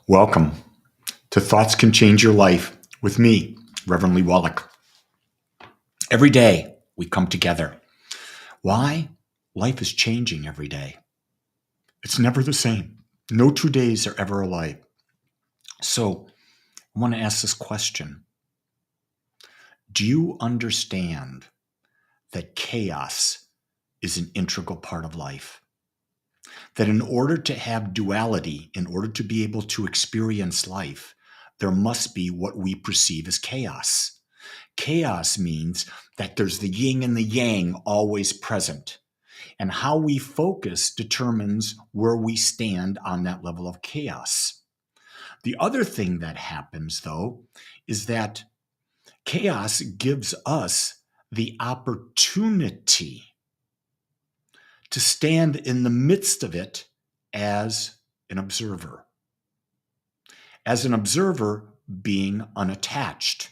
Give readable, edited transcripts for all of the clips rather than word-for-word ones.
Welcome to Thoughts Can Change Your Life with me, Reverend Lee Wallach. Every day we come together. Why? Life is changing every day. It's never the same. No 2 days are ever alike. So I want to ask this question. Do you understand that chaos is an integral part of life? That in order to have duality, in order to be able to experience life, there must be what we perceive as chaos. Chaos means that there's the yin and the yang always present. And how we focus determines where we stand on that level of chaos. The other thing that happens, though, is that chaos gives us the opportunity to stand in the midst of it as an observer. As an observer, being unattached.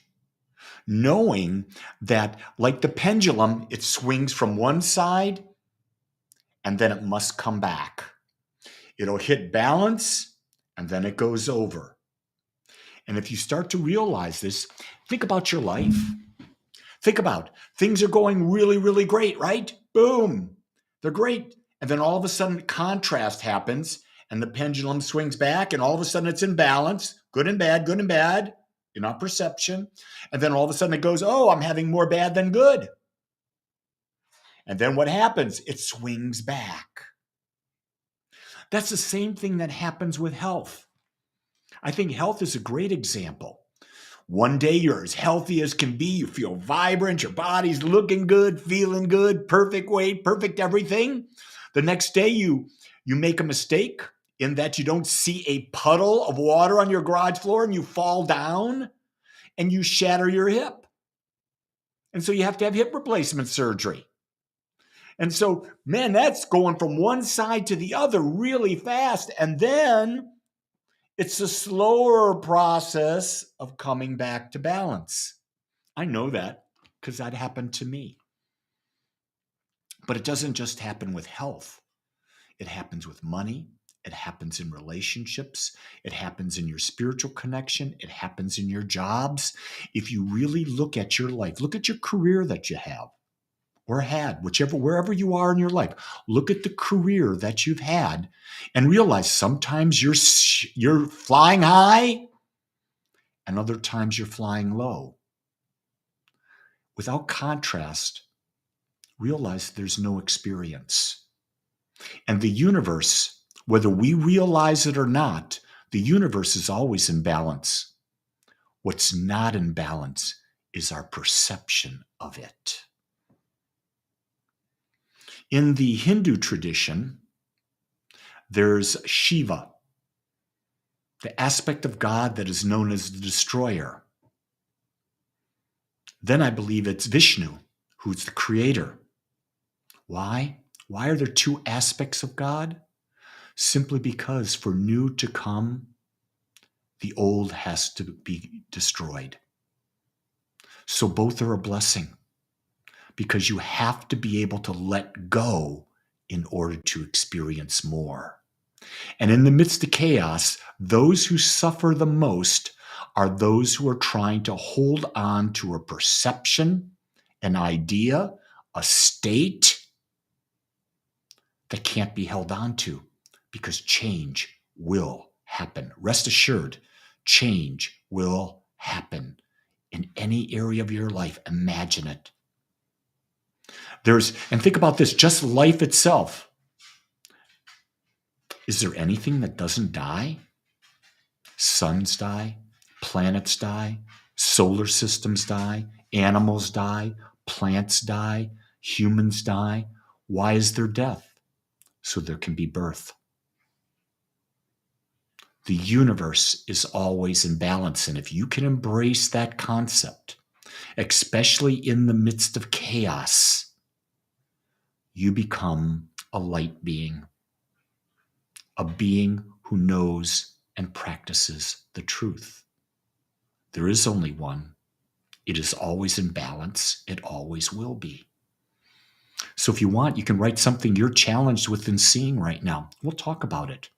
Knowing that, like the pendulum, it swings from one side and then it must come back. It'll hit balance and then it goes over. And if you start to realize this, think about your life. Think about things are going really, really great, right? Boom. They're great. And then all of a sudden, contrast happens and the pendulum swings back and all of a sudden it's in balance, good and bad, in our perception. And then all of a sudden it goes, oh, I'm having more bad than good. And then what happens? It swings back. That's the same thing that happens with health. I think health is a great example. One day you're as healthy as can be. You feel vibrant. Your body's looking good, feeling good, perfect weight, perfect everything. The next day you make a mistake in that you don't see a puddle of water on your garage floor and you fall down and you shatter your hip. And so you have to have hip replacement surgery. And so, man, that's going from one side to the other really fast. And then it's a slower process of coming back to balance. I know that because that happened to me. But it doesn't just happen with health. It happens with money. It happens in relationships. It happens in your spiritual connection. It happens in your jobs. If you really look at your life, look at your career that you have or had, wherever you are in your life, look at the career that you've had and realize sometimes you're flying high and other times you're flying low. Without contrast, realize there's no experience. And the universe, whether we realize it or not, the universe is always in balance. What's not in balance is our perception of it. In the Hindu tradition, there's Shiva, the aspect of God that is known as the destroyer. Then I believe it's Vishnu, who's the creator. Why? Why are there two aspects of God? Simply because for new to come, the old has to be destroyed. So both are a blessing because you have to be able to let go in order to experience more. And in the midst of chaos, those who suffer the most are those who are trying to hold on to a perception, an idea, a state that can't be held on to because change will happen. Rest assured, change will happen in any area of your life. Imagine it. And think about this, just life itself. Is there anything that doesn't die? Suns die, planets die, solar systems die, animals die, plants die, humans die. Why is there death? So there can be birth. The universe is always in balance. And if you can embrace that concept, especially in the midst of chaos, you become a light being, a being who knows and practices the truth. There is only one. It is always in balance. It always will be. So if you want, you can write something you're challenged with in seeing right now. We'll talk about it.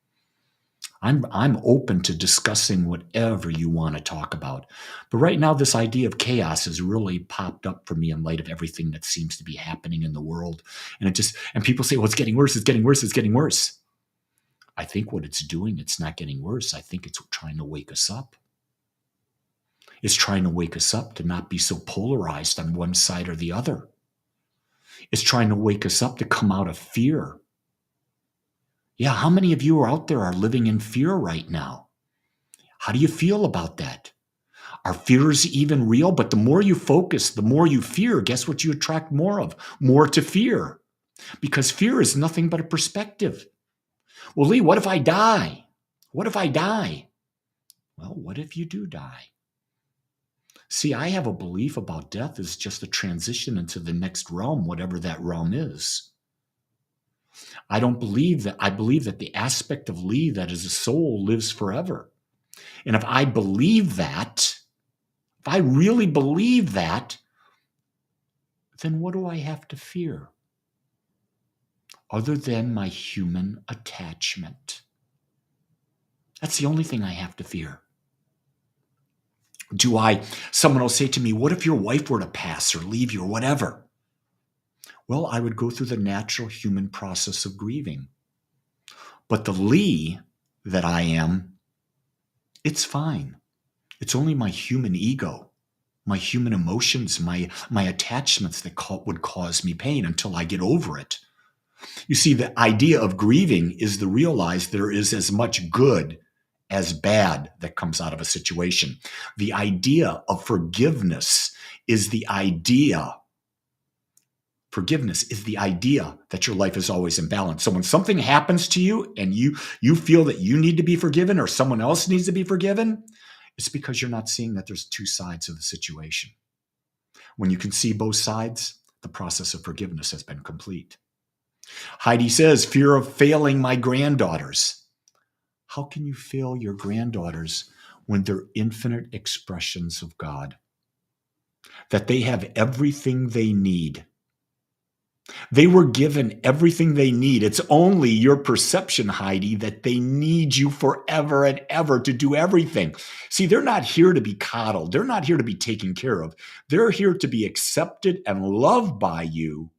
I'm open to discussing whatever you want to talk about. But right now, this idea of chaos has really popped up for me in light of everything that seems to be happening in the world. And people say, well, it's getting worse, it's getting worse, it's getting worse. I think what it's doing, it's not getting worse. I think it's trying to wake us up. It's trying to wake us up to not be so polarized on one side or the other. It's trying to wake us up to come out of fear. Yeah, how many of you are out there are living in fear right now? How do you feel about that? Are fears even real? But the more you focus, the more you fear, guess what you attract more of? More to fear. Because fear is nothing but a perspective. Well, Lee, what if I die? What if I die? Well, what if you do die? See, I have a belief about death is just a transition into the next realm, whatever that realm is. I believe that the aspect of Lee that is a soul lives forever. And if I believe that, if I really believe that, then what do I have to fear? Other than my human attachment. That's the only thing I have to fear. Someone will say to me, what if your wife were to pass or leave you or whatever? Well, I would go through the natural human process of grieving. But the Lee that I am, it's fine. It's only my human ego, my human emotions, my attachments that would cause me pain until I get over it. You see, the idea of grieving is to realize there is as much good as bad that comes out of a situation. The idea of forgiveness is the idea that your life is always in balance. So when something happens to you and you feel that you need to be forgiven or someone else needs to be forgiven, it's because you're not seeing that there's two sides of the situation. When you can see both sides, the process of forgiveness has been complete. Heidi says, fear of failing my granddaughters. How can you fail your granddaughters when they're infinite expressions of God? That they have everything they need. They were given everything they need. It's only your perception, Heidi, that they need you forever and ever to do everything. See, they're not here to be coddled. They're not here to be taken care of. They're here to be accepted and loved by you.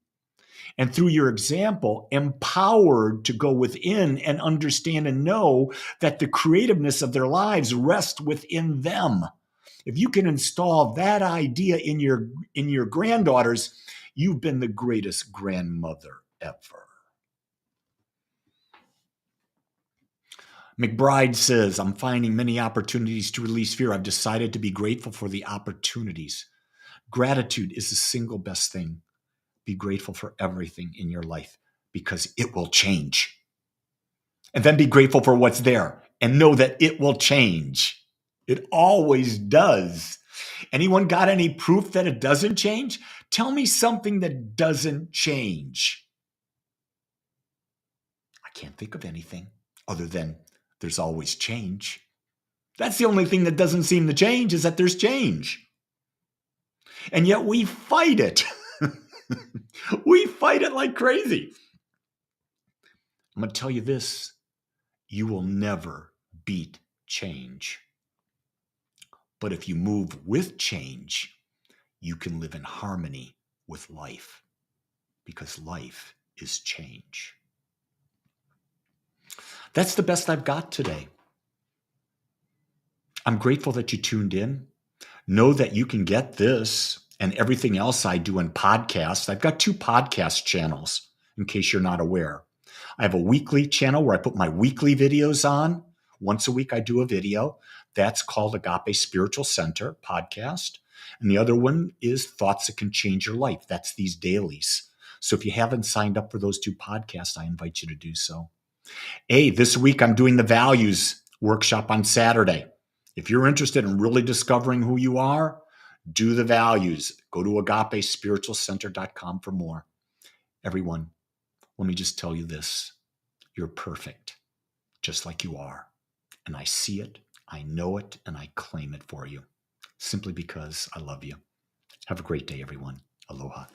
And through your example, empowered to go within and understand and know that the creativeness of their lives rests within them. If you can install that idea in your granddaughters, you've been the greatest grandmother ever. McBride says, I'm finding many opportunities to release fear. I've decided to be grateful for the opportunities. Gratitude is the single best thing. Be grateful for everything in your life because it will change. And then be grateful for what's there and know that it will change. It always does. Anyone got any proof that it doesn't change? Tell me something that doesn't change. I can't think of anything other than there's always change. That's the only thing that doesn't seem to change is that there's change. And yet we fight it. We fight it like crazy. I'm going to tell you this. You will never beat change. But if you move with change, you can live in harmony with life because life is change. That's the best I've got today. I'm grateful that you tuned in. Know that you can get this and everything else I do in podcasts. I've got 2 podcast channels, in case you're not aware. I have a weekly channel where I put my weekly videos on. Once a week, I do a video. That's called Agape Spiritual Center podcast. And the other one is Thoughts That Can Change Your Life. That's these dailies. So if you haven't signed up for those 2 podcasts, I invite you to do so. Hey, this week I'm doing the Values workshop on Saturday. If you're interested in really discovering who you are, do the Values. Go to agapespiritualcenter.com for more. Everyone, let me just tell you this. You're perfect, just like you are. And I see it, I know it, and I claim it for you, simply because I love you. Have a great day, everyone. Aloha.